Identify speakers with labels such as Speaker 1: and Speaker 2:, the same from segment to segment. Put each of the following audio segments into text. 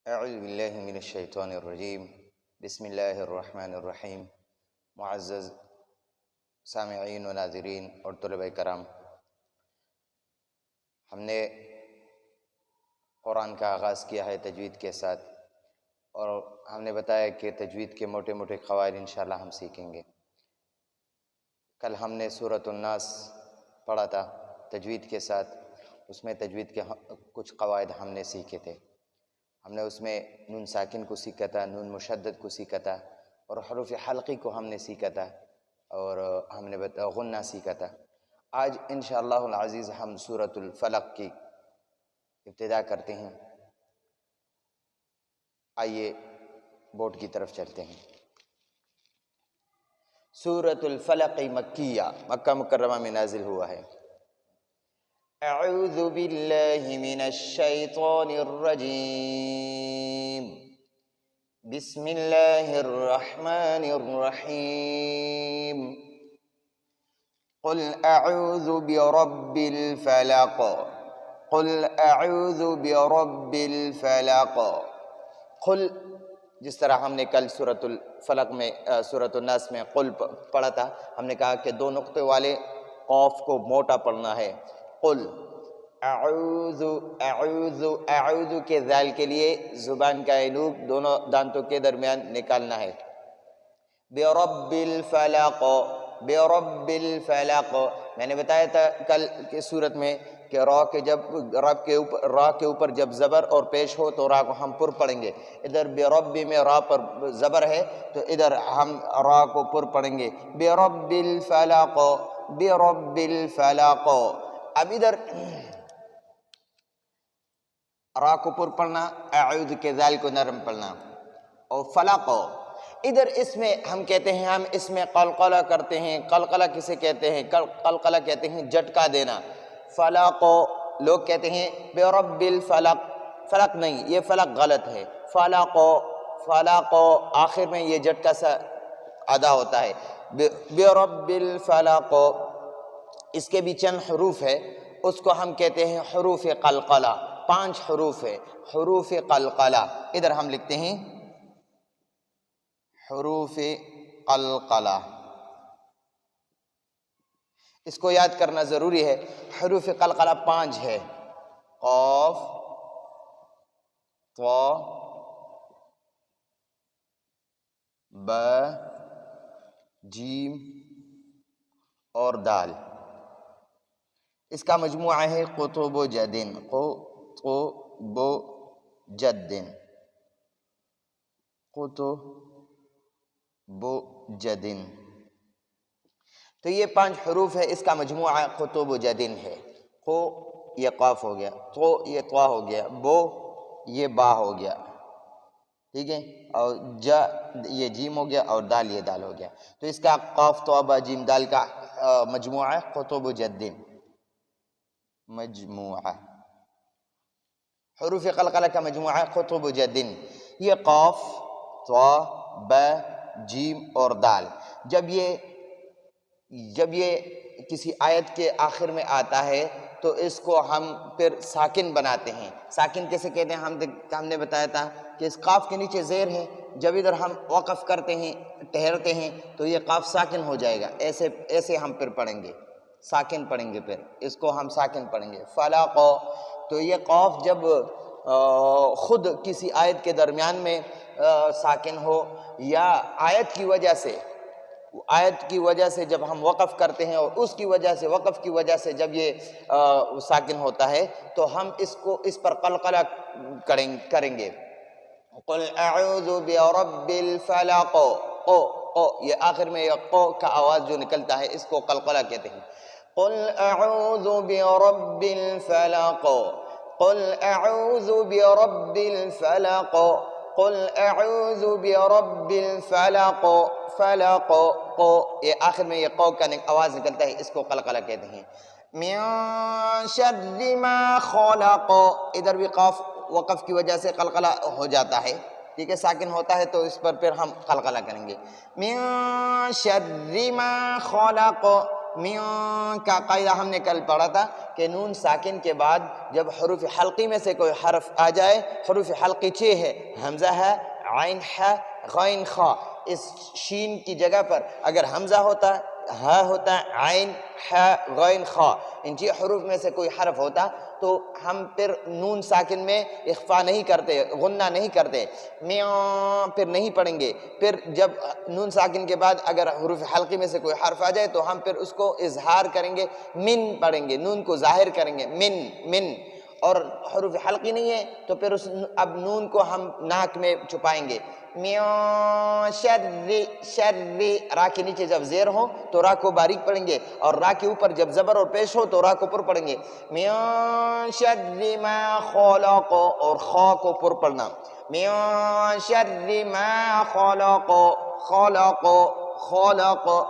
Speaker 1: اعوذ باللہ من الشیطان الرجیم بسم اللہ الرحمن الرحیم۔ معزز سامعین و ناظرین اور طلبہ کرام، ہم نے قرآن کا آغاز کیا ہے تجوید کے ساتھ، اور ہم نے بتایا کہ تجوید کے موٹے موٹے قواعد انشاءاللہ ہم سیکھیں گے۔ کل ہم نے سورۃ الناس پڑھا تھا تجوید کے ساتھ، اس میں تجوید کے کچھ قواعد ہم نے سیکھے تھے۔ ہم نے اس میں نون ساکن کو سیکھا تھا، نون مشدد کو سیکھا تھا، اور حروف حلقی کو ہم نے سیکھا تھا، اور ہم نے غنہ سیکھا تھا۔ آج انشاءاللہ العزیز ہم سورۃ الفلق کی ابتدا کرتے ہیں۔ آئیے بورڈ کی طرف چلتے ہیں۔ سورۃ الفلق مکیہ، مکہ مکرمہ میں نازل ہوا ہے۔ اعوذ باللہ من الشیطان الرجیم، بسم اللہ الرحمن الرحیم۔ قل اعوذ برب الفلق، قل اعوذ برب الفلق۔ قل، جس طرح ہم نے کل سورۃ الفلق میں سورۃ الناس میں قل پڑھا تھا، ہم نے کہا کہ دو نقطے والے قاف کو موٹا پڑھنا ہے۔ قل اعوذ، اعوذ، اعوذ کے ذال کے لیے زبان کا نوک دونوں دانتوں کے درمیان نکالنا ہے۔ برب الفلق، برب الفلق، میں نے بتایا تھا کل کی صورت میں کہ را کے اوپر جب زبر اور پیش ہو تو را کو ہم پر پڑھیں گے۔ ادھر برب میں را پر زبر ہے تو ادھر ہم را کو پر پڑھیں گے، برب الفلق، برب الفلق۔ اب ادھر را کو پر پڑھنا، اعوذ کے ذال کو نرم پڑھنا، اور فلق ادھر اس میں ہم کہتے ہیں، ہم اس میں قلقلہ کرتے ہیں۔ قلقلہ کسے کہتے ہیں؟ قلقلہ کہتے ہیں جھٹکا دینا۔ فلق لوگ کہتے ہیں برب الفلق، فلق نہیں، یہ فلق غلط ہے۔ فلق، فلق آخر میں یہ جھٹکا سا ادا ہوتا ہے۔ برب الفلق، اس کے بھی چند حروف ہے، اس کو ہم کہتے ہیں حروف قلقلہ۔ 5 حروف ہے حروف قلقلہ۔ ادھر ہم لکھتے ہیں حروف قلقلہ، اس کو یاد کرنا ضروری ہے۔ حروف قلقلہ 5 ہے، قاف، طا، با، جیم اور دال۔ اس کا مجموعہ ہے قطب و جدن، قطب و جدن، قطب و جدن۔ تو یہ 5 حروف ہے، اس کا مجموعہ قطب و جدن ہے۔ قو یہ قاف ہو گیا، تو یہ طا ہو گیا، بو یہ با ہو گیا، ٹھیک ہے، اور جا یہ جیم ہو گیا، اور دال یہ دال ہو گیا۔ تو اس کا قاف طا با جیم دال کا مجموعہ قطب و جدن، مجموعہ حروف قلقلہ کا مجموعہ قطب و جدن۔ یہ قاف، طا، با، جیم اور دال جب یہ کسی آیت کے آخر میں آتا ہے تو اس کو ہم پھر ساکن بناتے ہیں۔ ساکن کیسے کہتے ہیں؟ ہم نے بتایا تھا کہ اس قاف کے نیچے زیر ہے، جب ادھر ہم وقف کرتے ہیں، ٹھہرتے ہیں تو یہ قاف ساکن ہو جائے گا۔ ایسے ہم پھر پڑھیں گے، ساکن پڑھیں گے، پھر اس کو ہم ساکن پڑھیں گے۔ فلق، تو یہ قاف جب خود کسی آیت کے درمیان میں ساکن ہو، یا آیت کی وجہ سے جب ہم وقف کرتے ہیں، اور اس کی وجہ سے، وقف کی وجہ سے جب یہ ساکن ہوتا ہے تو ہم اس پر قلقلہ کریں گے۔ قل اعوذ برب الفلق، قو یہ آخر میں یہ قو کا آواز جو نکلتا ہے اس کو قلقلہ کہتے ہیں۔ قل اعوذ برب الفلق، قل اعوذ برب الفلق، قل اعوذ برب الفلق، فلق، قو یہ آخر میں یہ قو کا آواز نکلتا ہے، اس کو قلقلہ کہتے ہیں۔ من شر ما خلق، ادھر بھی قاف وقف کی وجہ سے قلقلہ ہو جاتا ہے، ٹھیک ہے، ساکن ہوتا ہے تو اس پر پھر ہم قلقلہ کریں گے۔ من شر ما خلق، میاں کا قاعدہ ہم نے کل پڑھا تھا کہ نون ساکن کے بعد جب حروف حلقی میں سے کوئی حرف آ جائے، حروف حلقی 6 ہے، حمزہ ہے، عین ہے، غین خا، اس شین کی جگہ پر اگر حمزہ ہوتا، ہا ہوتا، عین ہے، غین خا، ان 6 حروف میں سے کوئی حرف ہوتا تو ہم پھر نون ساکن میں اخفا نہیں کرتے، غنہ نہیں کرتے، میاں پھر نہیں پڑھیں گے۔ پھر جب نون ساکن کے بعد اگر حروف حلقی میں سے کوئی حرف آ جائے تو ہم پھر اس کو اظہار کریں گے، من پڑھیں گے، نون کو ظاہر کریں گے، من، اور حروف حلقی نہیں ہے تو پھر اب نون کو ہم ناک میں چھپائیں گے، میاں شر، را کے نیچے جب زیر ہو تو را کو باریک پڑھیں گے، اور را کے اوپر جب زبر اور پیش ہو تو را کو پر پڑھیں گے، میاں شر ما خلق، اور خا کو پر پڑھنا، میاں شر ما خلق، خلق،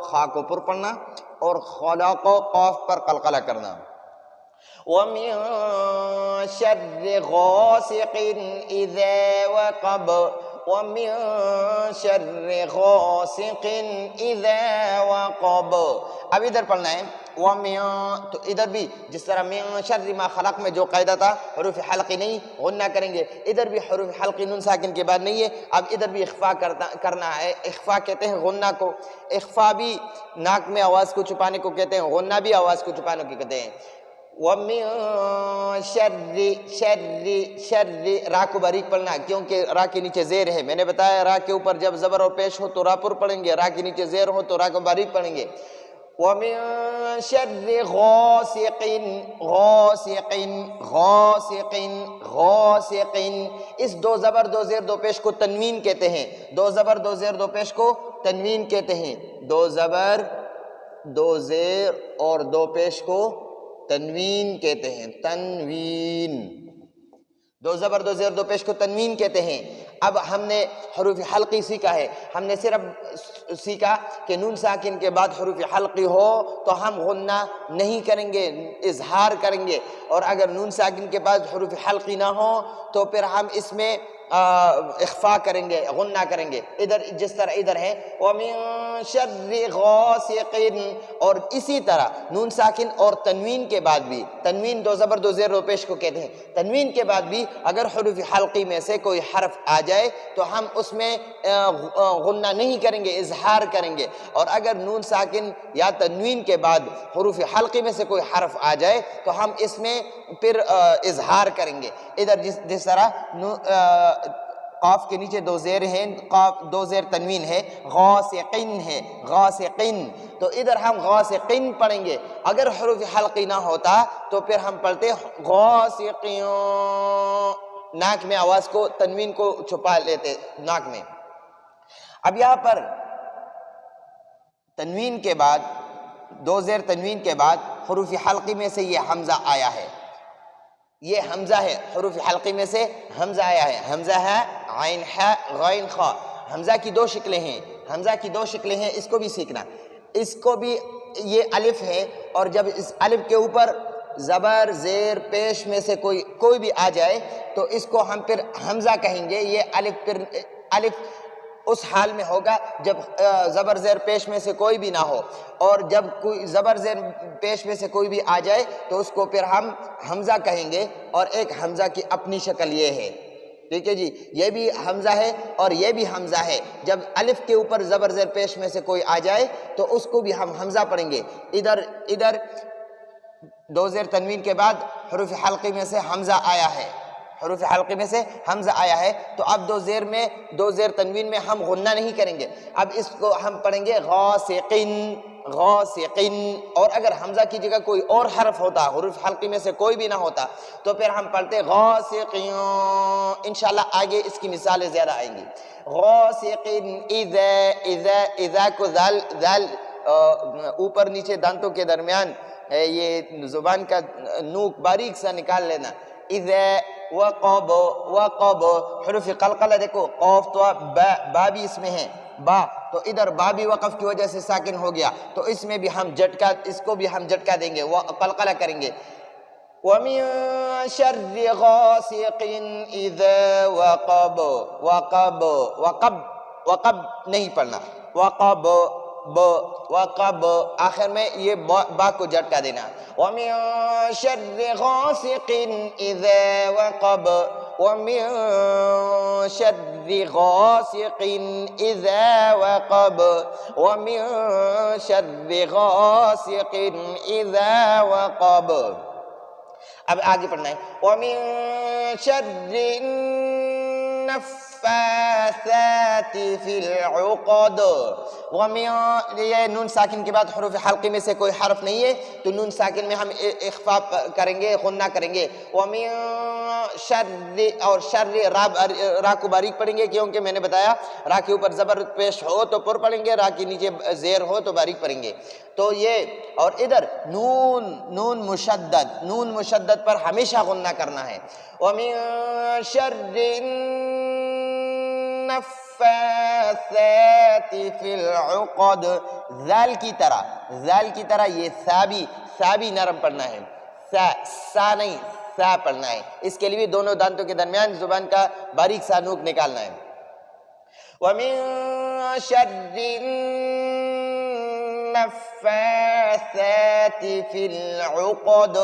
Speaker 1: خا کو پر پڑھنا اور خلق قاف پر قلقلہ کرنا، وَمِن شَرِّ غَاسِقٍ إِذَا وَقَبَ، وَمِن شَرِّ غَاسِقٍ إِذَا وَقَبَ۔ اب ادھر پڑھنا ہے وَمِن، تو ادھر بھی جس طرح مِن شَرِّ مَا خَلَق میں جو قاعدہ تھا حروف حلقی نہیں غنہ کریں گے، ادھر بھی حروف حلقی نون ساکن کے بعد نہیں ہے، اب ادھر بھی اخفا کرنا ہے۔ اخفا کہتے ہیں غنہ کو، اخفا بھی ناک میں آواز کو چھپانے کو کہتے ہیں، غنہ بھی آواز کو چھپانے کو کہتے ہیں۔ وَمِن شَرِّ، را کو باریک پڑھنا کیونکہ را کے نیچے زیر ہے، میں نے بتایا را کے اوپر جب زبر اور پیش ہو تو را پر پڑھیں گے، را کے نیچے زیر ہو تو را کو باریک پڑھیں گے، وَمِن شَرِّ غَاسِقٍ، اس دو زبر دو زیر دو پیش کو تنوین کہتے ہیں، دو زبر دو زیر دو پیش کو تنوین کہتے ہیں، دو زبر دو زیر اور دو پیش کو تنوین کہتے ہیں، تنوین، دو زبر دو زیر دو پیش کو تنوین کہتے ہیں۔ اب ہم نے حروف حلقی سیکھا ہے، ہم نے صرف سیکھا کہ نون ساکن کے بعد حروف حلقی ہو تو ہم غنہ نہیں کریں گے، اظہار کریں گے، اور اگر نون ساکن کے بعد حروف حلقی نہ ہو تو پھر ہم اس میں اخفا کریں گے، غنہ کریں گے، ادھر جس طرح ادھر ہے وَمِن شَرِّ غَاسِقٍ، اور اسی طرح نون ساکن اور تنوین کے بعد بھی، تنوین دو زبر دو زیر دو پیش کو کہتے ہیں، تنوین کے بعد بھی اگر حروف حلقی میں سے کوئی حرف آ جائے تو ہم اس میں غنہ نہیں کریں گے، اظہار کریں گے، اور اگر نون ساکن یا تنوین کے بعد حروف حلقی میں سے کوئی حرف آ جائے تو ہم اس میں پھر اظہار کریں گے، ادھر جس طرح قاف کے نیچے دو زیر ہیں، قاف دو زیر تنوین ہے، غاسقن ہے، غاسقن، تو ادھر ہم غاسقن پڑھیں گے، اگر حروف حلقی نہ ہوتا تو پھر ہم پڑھتے غاسقین، ناک میں آواز کو تنوین کو چھپا لیتے ناک میں۔ اب یہاں پر تنوین کے بعد دو زیر تنوین کے بعد حروف حلقی میں سے یہ حمزہ آیا ہے، یہ حمزہ ہے، حروف حلقی میں سے حمزہ آیا ہے، حمزہ ہے عین ہے غین خا، حمزہ کی دو شکلیں ہیں، حمزہ کی دو شکلیں ہیں، اس کو بھی سیکھنا، اس کو بھی یہ الف ہے، اور جب اس الف کے اوپر زبر زیر پیش میں سے کوئی بھی آ جائے تو اس کو ہم پھر حمزہ کہیں گے، یہ الف پھر الف اس حال میں ہوگا جب زبر زیر پیش میں سے کوئی بھی نہ ہو، اور جب کوئی زبر زیر پیش میں سے کوئی بھی آ جائے تو اس کو پھر ہم حمزہ کہیں گے، اور ایک حمزہ کی اپنی شکل یہ ہے، ٹھیک ہے جی، یہ بھی حمزہ ہے اور یہ بھی حمزہ ہے، جب الف کے اوپر زبر زیر پیش میں سے کوئی آ جائے تو اس کو بھی ہم حمزہ پڑھیں گے، ادھر دو زیر تنوین کے بعد حروف حلقی میں سے حمزہ آیا ہے، حروف حلقی میں سے حمزہ آیا ہے، تو اب دو زیر تنوین میں ہم غنہ نہیں کریں گے، اب اس کو ہم پڑھیں گے غاسقین، غاسقین، اور اگر حمزہ کی جگہ کوئی اور حرف ہوتا، حروف حلقی میں سے کوئی بھی نہ ہوتا تو پھر ہم پڑھتے غاسقین، انشاءاللہ آگے اس کی مثالیں زیادہ آئیں گی، غاسقین، اذا کو ذال اوپر نیچے دانتوں کے درمیان یہ زبان کا نوک باریک سا نکال لینا، اذا وقب، حروف قلقلہ دیکھو، قاف تو با بھی اس میں ہے، با، تو ادھر با بھی وقف کی وجہ سے ساکن ہو گیا، تو اس میں بھی ہم جھٹکا، اس کو بھی ہم جھٹکا دیں گے، قلقلہ کریں گے، وَمِن شَرِّ غَاسِقٍ إِذَا وَقَبَ، وقب نہیں پڑھنا، وقب، ب وقب آخر میں یہ با کو جھٹکا دینا ومن شر غاسق اذا وقب ومن شر غاسق اذا وقب ومن شر غاسق اذا وقب اب آگے پڑھنا ہے وَمِن شَرِّ النَّفَّاثَاتِ فِي الْعُقَدِ یہ نون ساکن کے بعد حروف حلقی میں سے کوئی حرف نہیں ہے تو نون ساکن میں ہم اخفا کریں گے غنہ کریں گے وَمِن شَرِّ اور شر را کو باریک پڑھیں گے کیونکہ میں نے بتایا را کے اوپر زبر پیش ہو تو پر پڑھیں گے را کے نیچے زیر ہو تو باریک پڑھیں گے تو یہ اور ادھر نون مشدد پر ہمیشہ غنہ کرنا ہے وَمِن شَرِّ النَّفَّاثَاتِ فِي الْعُقَدِ ذال کی طرح یہ سا بھی نرم پڑھنا ہے سا نہیں سا پڑھنا ہے اس کے لیے بھی دونوں دانتوں کے درمیان زبان کا باریک سا نوک نکالنا ہے وَمِن شَرِّ النَّفَّاثَاتِ فِي الْعُقَدِ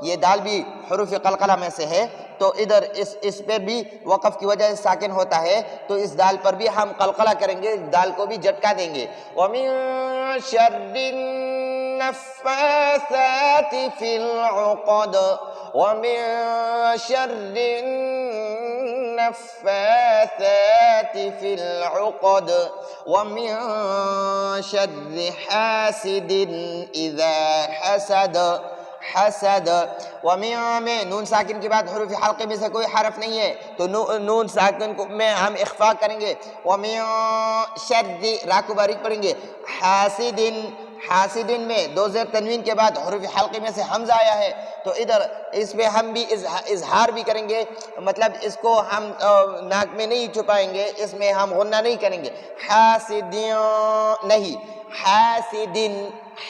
Speaker 1: یہ دال بھی حروف قلقلہ میں سے ہے تو ادھر اس پر بھی وقف کی وجہ سے ساکن ہوتا ہے تو اس دال پر بھی ہم قلقلہ کریں گے دال کو بھی جھٹکا دیں گے وَمِن شَرِّ النَّفَّاثَاتِ فِي الْعُقَدِ وَمِن شَرِّ النَّفَّاثَاتِ فِي الْعُقَدِ وَمِن شَرِّ حَاسِدٍ إِذَا حسد وَمِن میں نون ساکن کے بعد حروف حلقے میں سے کوئی حرف نہیں ہے تو نون ساکن میں ہم اخفا کریں گے وَمِن شَرِّ را کو باریک پڑھیں گے حاسد میں دو زیر تنوین کے بعد حروف حلقے میں سے حمزہ آیا ہے تو ادھر اس میں ہم بھی اظہار بھی کریں گے مطلب اس کو ہم ناک میں نہیں چھپائیں گے اس میں ہم غنہ نہیں کریں گے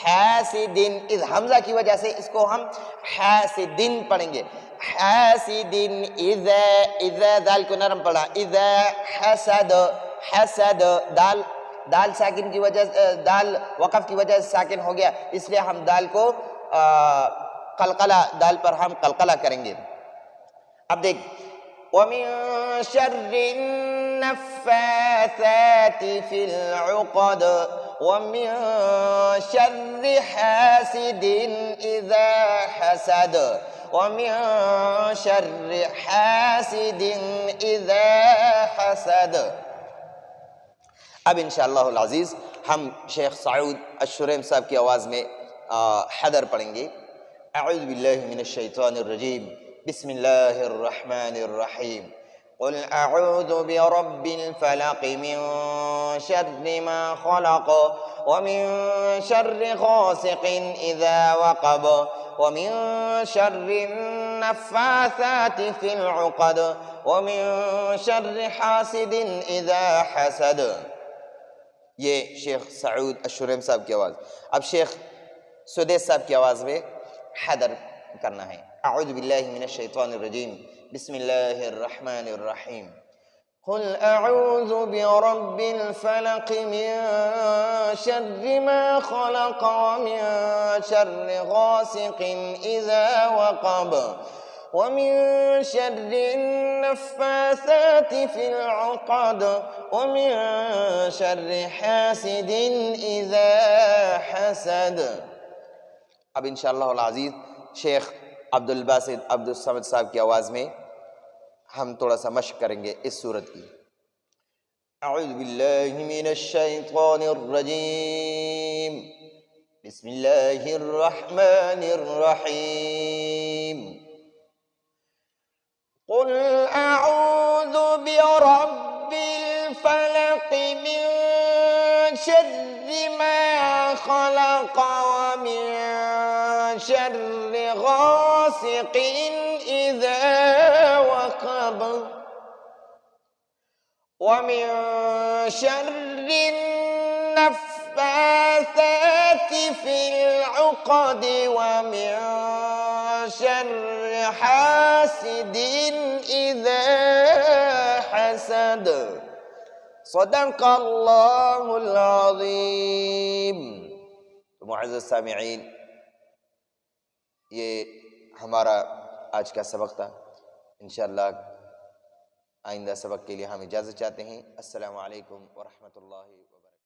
Speaker 1: حاسدن اس حمزہ کی وجہ سے اس کو ہم حاسدن پڑھیں گے حاسدن اذا دال کو نرم پڑھا اذا حسد دال ساکن کی وجہ دال وقف کی وجہ سے ساکن ہو گیا اس لیے ہم دال کو دال پر ہم قلقلہ کریں گے اب دیکھ وَمِن شَرِّ النَّفَّاثَاتِ فِي الْعُقَدِ وَمِن شَرِّ حَاسِدٍ إِذَا حَسَدَ وَمِن شَرِّ حَاسِدٍ إِذَا حَسَدَ اب انشاءاللہ العزیز ہم شیخ سعود الشریم صاحب کی آواز میں حدر پڑھیں گے اعوذ باللہ من الشیطان الرجیم بسم اللہ الرحمن الرحیم قل اعوذ برب الفلق من شر ما خلق ومن شر غاسق اذا وقب ومن شر النفاثات في العقد ومن شر حاسد اذا حسد یہ شیخ سعود الشریم صاحب کی آواز اب شیخ سدیس صاحب کی آواز میں حدر کرنا ہے اعوذ باللہ من الشیطان الرجیم بسم اللہ الرحمن الرحیم قل اعوذ برب الفلق من شر ما خلق ومن شر غاسق اذا وقب ومن شر النفاثات في العقد ومن شر حاسد اذا حسد اب انشاءاللہ العزیز شیخ عبد الباسط عبد الصمد صاحب کی آواز میں ہم تھوڑا سا مشق کریں گے اس سورت کی اعوذ باللہ من الشیطان الرجیم بسم اللہ الرحمن الرحیم قل اعوذ برب الفلق من شر ما خلق ومن شر غاسق اذا وقب ومن شر النفاثات في العقد ومن شر حاسد اذا حسد صدق اللہ العظیم۔ تو معزز سامعین، یہ ہمارا آج کا سبق تھا۔ انشاءاللہ آئندہ سبق کے لیے ہم اجازت چاہتے ہیں۔ السلام علیکم ورحمۃ اللہ وبرکاتہ۔